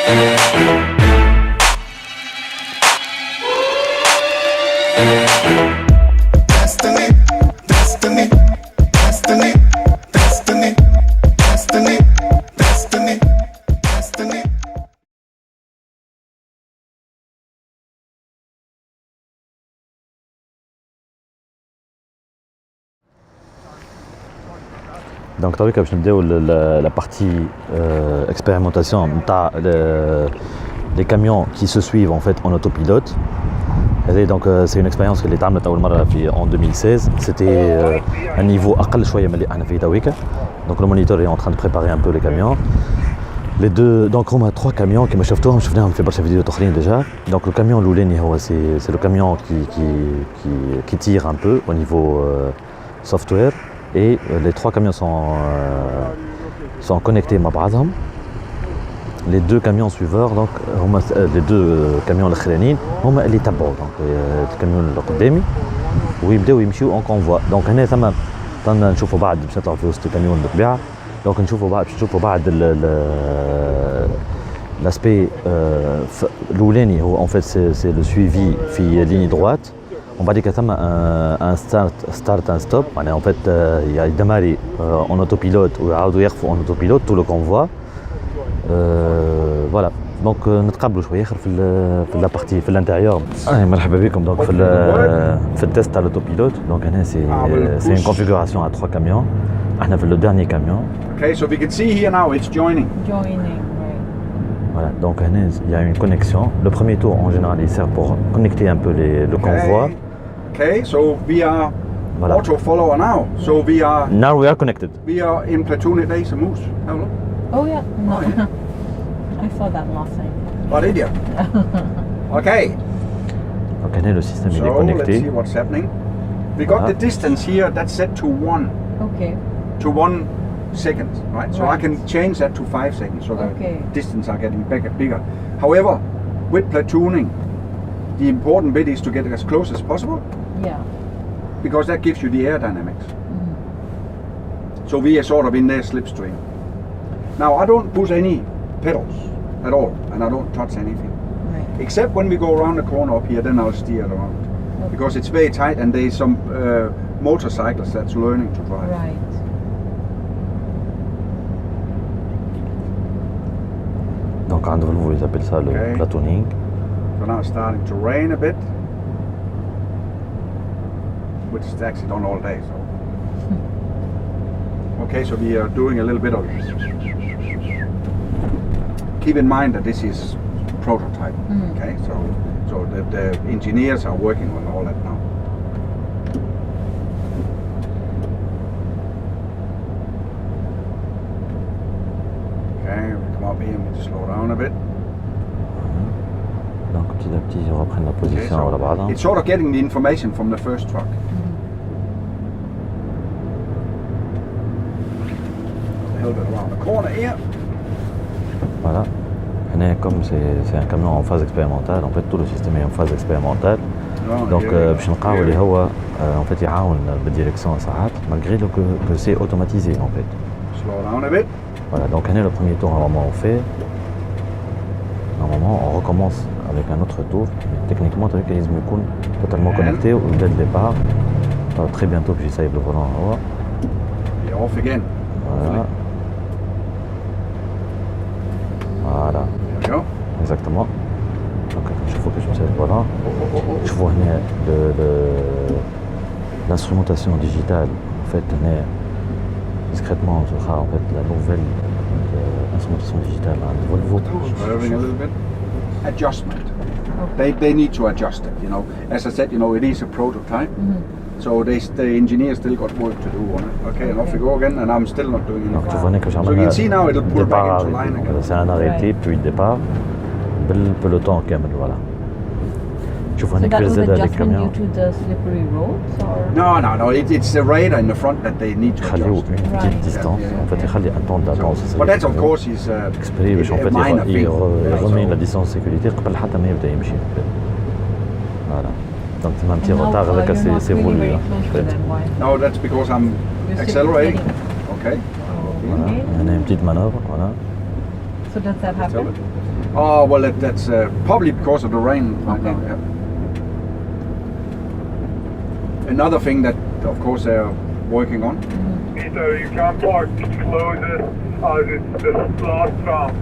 Destiny, destiny, destiny, destiny, destiny, destiny, destiny. Donc t'as vu que je me la partie expérimentation, t'as les camions qui se suivent en fait en autopilote. Et donc c'est une expérience que l'État a fait en 2016. C'était un niveau أقل شوية من اللي أنا فيه تويك. Donc le moniteur est en train de préparer un peu les camions. Les deux, donc on a 3 camions qui me شفتوهم في برشا فيديو تخرين déjà. Donc le camion l'ouleni c'est le camion qui tire un peu au niveau software. Et les 3 camions sont connectés مع بعضهم. Les 2 camions suiveurs donc les 2 camions الاخرانيين هما اللي تبعوا donc الكاميون اللي قدامي ويبداو يمشيو en convoi. donc هنا ثم نشوفوا بعد باش نطلعوا في وسط الكاميون بالطبيعه. donc نشوفوا بعد l'aspect الاولاني هو en fait c'est le suivi في ligne droite. On va dire qu'il y a un start un stop. En fait, il y a démarré en autopilote ou en autopilote tout le convoi. Voilà. Donc نتقابلوا شويه في la partie في l'intérieur. مرحبا بكم donc في التست تاع l'autopilot. Donc هنا c'est une configuration à 3 camions. احنا في le dernier camion. Okay, so we can see here now it's joining. Joining, right. Voilà, donc il y a une connexion. Le premier tour en général il sert pour connecter un peu le convoi. Okay, so we are Voilà. auto follower now. So we are Now we are connected. in platoon at Ace Moose. Have a look. Oh yeah, no. Oh, I saw that last night. Oh, did you? Okay. Donc là, le système il est So let's connecté. see what's happening. We got the distance here. That's set to 1 Okay. second, right? So I Right. can change that to 5 seconds. So the Okay. distance are getting bigger. However, with platooning, the important bit is to get as close as possible. Yeah. Because that gives you the aerodynamics. So we are sort of in their slipstream. Now I don't push any pedals at all, and I don't touch anything. Right. Except when we go around the corner up here, then I'll steer it around. Okay. Because it's very tight and there's some motorcycles that's learning to drive. Right. Donc عند Volvo ils appellent ça le Okay. platooning. So now it's starting to rain a bit, which is actually done all day. So. Okay, so we are doing a little bit of. Keep in mind that this is prototype. Okay, so the engineers are working on all that now. Okay, we come up here and we slow down a bit. Donc petit à petit ils reprennent la Okay, position à la base. so it's sort of getting the information from the first truck. A little bit around the corner here. Voilà. هنا comme c'est un camion en phase expérimentale, en fait tout le système est en phase expérimentale. Oh, Donc here we go. باش نلقاو اللي هو en fait يعاون بالديريكسيون ساعات malgré que c'est automatisé en fait. Slow down a bit. Voilà, donc هنا le premier tour normalement on fait. Normalement on recommence avec un autre tour. Techniquement tu as vu qu'il est totalement connecté dès le départ. Très bientôt que j'essaye le volant en haut. You're off again. Voilà. Voilà. There we go. Exactement. Donc je vois que je me sais voilà. Je vois l'instrumentation digitale. En fait, discrètement, ce sera en fait la nouvelle instrumentation digitale de Volvo. Swerving a little bit. Adjustment. They need to adjust it. You know, as I said, you know, it is a prototype. So the engineers still got work to do on it. Okay, and off we go again, and I'm still not doing Donc anything. tu vois que So you can see now it'll pull back départ into line arrêté. again. Donc, c'est un arrêté puis départ. بالبلوتون كامل voilà. Tu vois So que that les was aides avec adjustment camion. due to the slippery roads, or? No. It's the radar in the front that they need to يخليو adjust. une petite Right. distance. Yeah. En fait يخلي un temps d'attente. But that's of course is exprès باش en fait minor thing. يرمي la So- distance de sécurité قبل حتى ما يبدا يمشي. Voilà. Donc c'est un petit Now, retard avec you're not c'est really voulu. very hein, close en to fait. them, why? No, that's because I'm You're still accelerating. getting- Okay. Voilà. Okay. On a une petite manœuvre, voilà. So does that happen? Tell it. Oh well, that's probably because of the rain right now. Yeah. Another thing that, of course, they're working on. So you can't park closest this last round.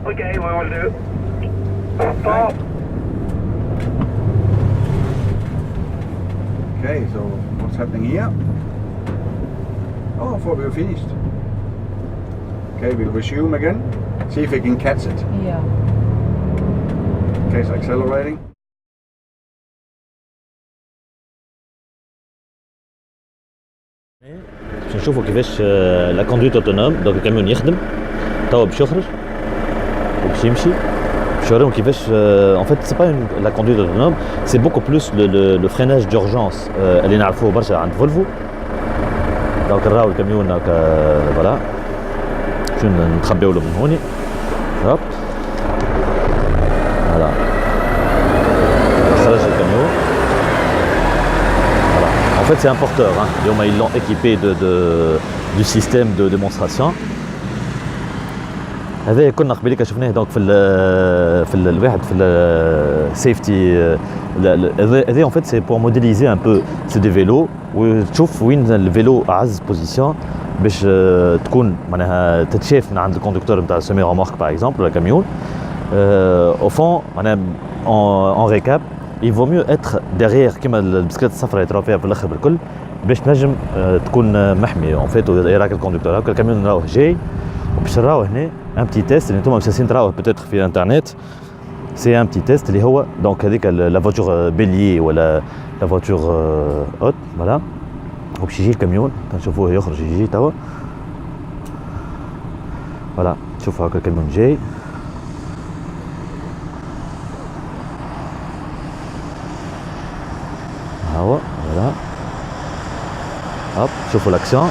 Okay, we will do. Stop. Okay, so what's happening here? Oh, I thought we were finished. Okay, we'll resume again. See if we can catch it. Yeah. Okay, so accelerating. باش نشوفوا كيفاش لا كوندويت اوتونوم. دونك الكاميون يخدم توا باش يخرج وباش يمشي باش نوريهم كيفاش en fait c'est pas la conduite autonome, c'est beaucoup plus le freinage d'urgence اللي نعرفوه برشا عند فولفو. دونك نراو الكاميون هكا فوالا شو نتخبيو له من هوني هوب فوالا خرج الكاميون. En fait, c'est un porteur. Hein. Ils l'ont équipé du système de démonstration. هذا كنا قبيلك شفناه دونك في الواحد في السيفتي. هذا en fait c'est pour modéliser un peu c'est des vélos وتشوف وين الفيلو اعز بوزيسيون باش تكون معناها تتشاف من عند الكوندكتور نتاع السيمي رومارك باغ اكزومبل ولا كاميون. au fond معناها en récap il vaut mieux être derrière كيما البسكليت الصفراء اللي تراو فيها في الاخر بالكل باش تنجم تكون محمي en fait يراك الكوندكتور هكا الكاميون نراوه جاي وباش نراوه هنا ان بتي تيست اللي نتوما مساسين تراوه بتاتر في انترنت. سي ان بتي تيست اللي هو دونك هذيك لا فواتور بيليي ولا لا فواتور اوت فوالا وباش يجي الكاميون تنشوفوه يخرج يجي توا فوالا تشوفوا هكا الكاميون جاي هو فوالا هوب شوفوا l'action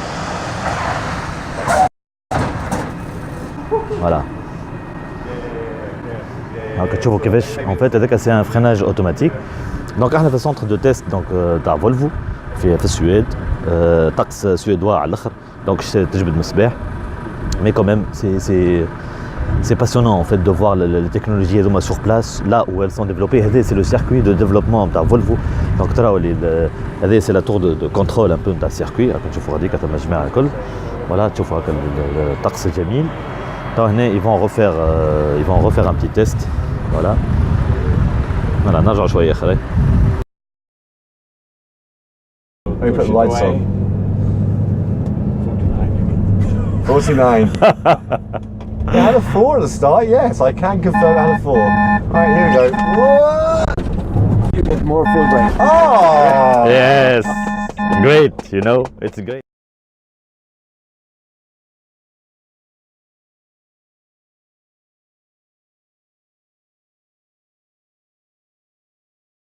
voilà هاكا تشوفوا كيفاش en fait هذاك سي ان فريناج اوتوماتيك. دونك احنا في السونتر دو تيست دونك تاع فولفو في السويد طقس سويدوا على الاخر دونك تجبد من الصباح mais quand même c'est passionnant en fait de voir les technologies sur place là où elles sont développées. C'est le circuit de développement de Volvo. Donc c'est la tour de contrôle un peu de circuit. تشوفوا هذيك تاع الجماعه الكل voilà تشوفوا هكا الطقس الجميل. هنا ils vont refaire un petit test voilà نرجعوا شويه اخر. We put the lights on. 49. It had a 4 at the start, yes, I can confirm it had a 4. Alright, here we go. Whoa! You get more full range. Oh! Yes, great, you know, it's great.